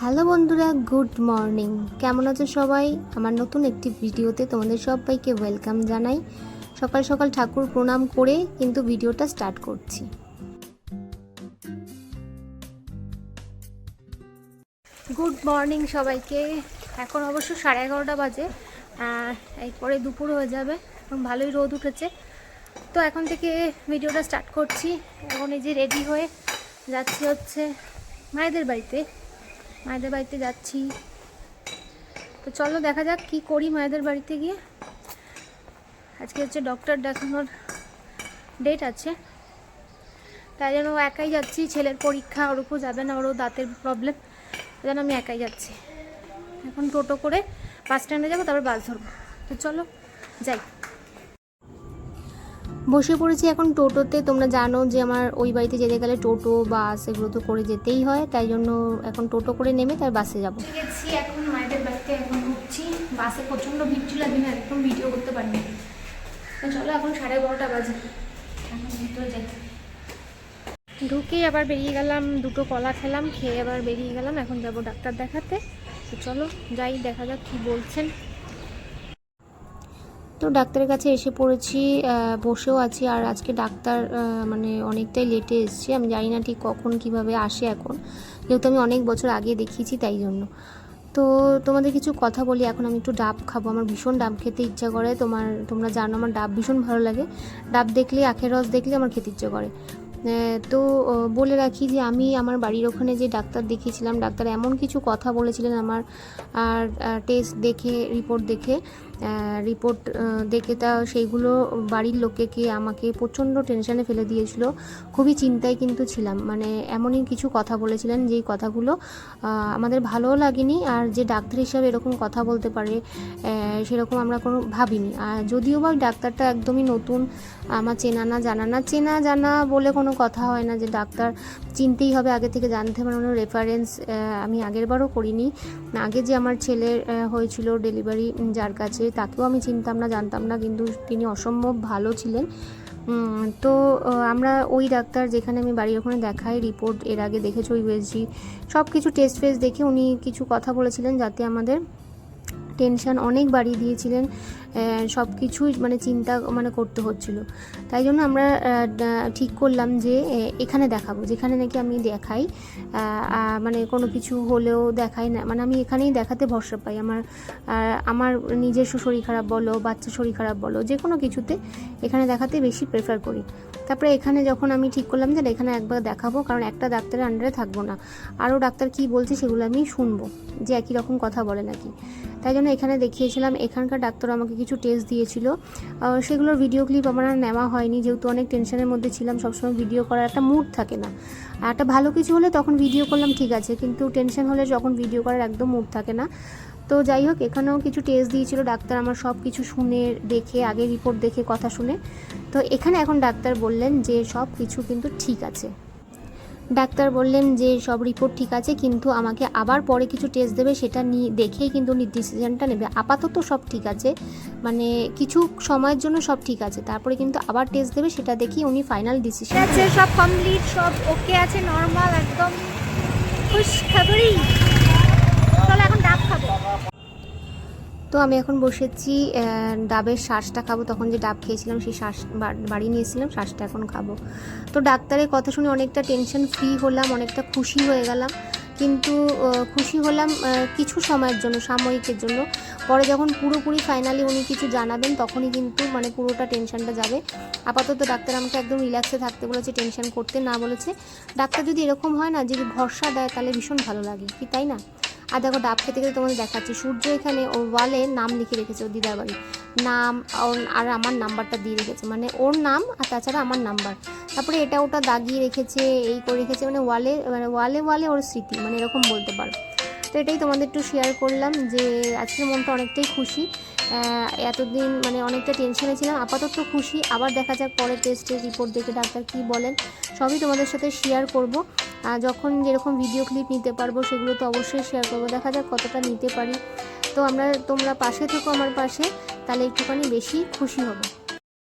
Hello বন্ধুরা, good morning. কেমন আছো সবাই? আমার নতুন একটি ভিডিওতে তোমাদের সবাইকে ওয়েলকাম জানাই। সকাল সকাল ঠাকুর প্রণাম করে কিন্তু ভিডিওটা স্টার্ট করছি। গুড মর্নিং সবাইকে। এখন অবশ্য 11:30 বাজে, এরপরে দুপুর হয়ে যাবে এবং ভালোই রোদ উঠেছে। তো এখন থেকে ভিডিওটা স্টার্ট করছি। এখন এই যে রেডি হয়ে যাচ্ছি হচ্ছে মায়েদের বাড়িতে যাচ্ছি। তো চলো দেখা যাক কি করি মায়েদের বাড়িতে গিয়ে। আজকে হচ্ছে ডক্টর দেখানোর ডেট আছে, তাই জন্য একাই যাচ্ছি। ছেলের পরীক্ষা, ওর উপর যাবে না, ওরও দাঁতের প্রবলেম, তাই জন্য আমি একাই যাচ্ছি। এখন টোটো করে বাস স্ট্যান্ডে যাবো, তারপর বাস ধরবো। তো চলো যাই। বসে পড়েছি এখন টোটোতে। তোমরা জানো যে আমার ওই বাড়িতে যেতে গেলে টোটো বাস এগুলো তো করে যেতেই হয়, তাই জন্য এখন টোটো করে নেমে তার বাসে যাবো। গেছি এখন মায়েদের বাড়িতে, এখন ঢুকছি। বাসে প্রচণ্ড ভিড় ছিল, আমি একদম ভিডিও করতে পারিনি। তো চলো, এখন 12:30 বাজে, এখন ভিতরে যাই। ঢুকে আবার বেরিয়ে গেলাম, দুটো কলা খেলাম, খেয়ে আবার বেরিয়ে গেলাম। এখন যাব ডাক্তার দেখাতে। তো চলো যাই, দেখা যাক কি বলছেন। তো ডাক্তারের কাছে এসে পড়েছি, বসেও আছি। আর আজকে ডাক্তার মানে অনেকটাই লেটে এসছে। আমি জানি না ঠিক কখন কিভাবে আসে এখন, যেহেতু আমি অনেক বছর আগে দেখিয়েছি তাই জন্য। তো তোমাদের কিছু কথা বলি। এখন আমি একটু ডাব খাবো, আমার ভীষণ ডাব খেতে ইচ্ছা করে। তোমরা জানো আমার ডাব ভীষণ ভালো লাগে। ডাব দেখলে, আখের রস দেখলে আমার খেতে ইচ্ছে করে। তো বলে রাখি যে আমি আমার বাড়ির ওখানে যে ডাক্তার দেখিয়েছিলাম, ডাক্তার এমন কিছু কথা বলেছিলেন আমার, আর টেস্ট দেখে, রিপোর্ট দেখে তা সেইগুলো বাড়ির লোকেকে, আমাকে প্রচণ্ড টেনশানে ফেলে দিয়েছিল। খুবই চিন্তায় কিন্তু ছিলাম। মানে এমনই কিছু কথা বলেছিলেন যেই কথাগুলো আমাদের ভালোও লাগেনি। আর যে ডাক্তার হিসাবে এরকম কথা বলতে পারে সেরকম আমরা কোনো ভাবিনি। আর যদিও বা ডাক্তারটা একদমই নতুন, আমার চেনা জানা বলে কোনো কথা হয় না যে ডাক্তার চিনতেই হবে, আগে থেকে জানতে হবে। কোনো রেফারেন্স আমি আগের বারও করিনি। আগে যে আমার ছেলের হয়েছিল ডেলিভারি, যার কাছে, তাকেও আমি চিনতাম না, জানতাম না, কিন্তু তিনি অসম্ভব ভালো ছিলেন। তো আমরা ওই ডাক্তার যেখানে আমি বাড়ির ওখানে দেখাই, রিপোর্ট এর আগে দেখেছি, ইউএসজি সব কিছু টেস্ট ফেস্ট দেখে উনি কিছু কথা বলেছিলেন, যাতে আমাদের টেনশান অনেক বাড়িয়ে দিয়েছিলেন। সব কিছুই মানে চিন্তা করতে হচ্ছিল। তাই জন্য আমরা ঠিক করলাম যে এখানে দেখাবো, যেখানে নাকি আমি দেখাই, মানে কোনো কিছু হলেও দেখাই না, মানে আমি এখানেই দেখাতে ভরসা পাই। আমার নিজস্ব শরীর খারাপ বলো, বাচ্চার শরীর খারাপ বলো, যে কোনো কিছুতে এখানে দেখাতে বেশি প্রেফার করি। তারপরে এখানে যখন আমি ঠিক করলাম যে এখানে একবার দেখাবো, কারণ একটা ডাক্তারের আন্ডারে থাকবো না, আরও ডাক্তার কি বলছে সেগুলো আমি শুনবো, যে একই রকম কথা বলে নাকি। তাই জন্য এখানে দেখিয়েছিলাম। এখানকার ডাক্তার আমাকে কিছু টেস্ট দিয়েছিল, সেগুলোর ভিডিও ক্লিপ আমার নেওয়া হয়নি, যেহেতু অনেক টেনশনের মধ্যে ছিলাম। সবসময় ভিডিও করার একটা মুড থাকে না। আর একটা ভালো কিছু হলে তখন ভিডিও করলাম, ঠিক আছে, কিন্তু টেনশন হলে যখন ভিডিও করার একদম মুড থাকে না। তো যাই হোক, এখানেও কিছু টেস্ট দিয়েছিল ডাক্তার, আমার সব কিছু শুনে দেখে, আগে রিপোর্ট দেখে, কথা শুনে। তো এখানে এখন ডাক্তার বললেন যে সব কিছু কিন্তু ঠিক আছে। ডাক্তার বললেন যে সব রিপোর্ট ঠিক আছে, কিন্তু আমাকে আবার পরে কিছু টেস্ট দেবে, সেটা নিয়ে দেখেই কিন্তু উনি ডিসিশনটা নেবে। আপাতত সব ঠিক আছে, মানে কিছু সময়ের জন্য সব ঠিক আছে, তারপরে কিন্তু আবার টেস্ট দেবে, সেটা দেখেই উনি ফাইনাল ডিসিশন আছে। সব কমপ্লিট, সব ওকে আছে, নর্মাল, একদম খুশখবরি। চলো এখন ডাব খাবো। তো আমি এখন বসেছি, ডাবের শ্বাসটা খাবো। তখন যে ডাব খেয়েছিলাম সেই শ্বাস বাড়ি নিয়েছিলাম, শ্বাসটা এখন খাবো। তো ডাক্তারের কথা শুনে অনেকটা টেনশন ফ্রি হলাম, অনেকটা খুশি হয়ে গেলাম। কিন্তু খুশি হলাম কিছু সময়ের জন্য, সাময়িকের জন্য। পরে যখন পুরোপুরি ফাইনালি উনি কিছু জানাবেন, তখনই কিন্তু মানে পুরোটা টেনশনটা যাবে। আপাতত ডাক্তার আমাকে একদম রিল্যাক্সে থাকতে বলেছে, টেনশন করতে না বলেছে। ডাক্তার যদি এরকম হয় না, যদি ভরসা দেয়, তাহলে ভীষণ ভালো লাগে, কি তাই না? আর দেখো, ডাব খেতে খেতে তোমাদের দেখাচ্ছি, সূর্য এখানে ওর ওয়ালে নাম লিখে রেখেছে, ওর দিদার বাড়ি নাম, আর আমার নাম্বারটা দিয়ে রেখেছে, মানে ওর নাম আর তাছাড়া আমার নাম্বার। তারপরে এটা ওটা দাগিয়ে রেখেছে, এই করে রেখেছে, মানে ওয়ালে ওর স্মৃতি, মানে এরকম বলতে পারো। তো এটাই তোমাদের একটু শেয়ার করলাম, যে আজকের মনটা অনেকটাই খুশি। এতদিন মানে অনেকটা টেনশনে ছিলাম, আপাতত খুশি। আবার দেখা যাক পরে টেস্টের রিপোর্ট দেখে ডাক্তার কী বলেন, সবই তোমাদের সাথে শেয়ার করব। যখন যেরকম ভিডিও ক্লিপ নিতে পারবো সেগুলো তো অবশ্যই শেয়ার করবো, দেখা যাক কতটা নিতে পারি। তো তোমরা পাশে থেকো আমার পাশে, তাহলে একটুখানি বেশি খুশি হবো।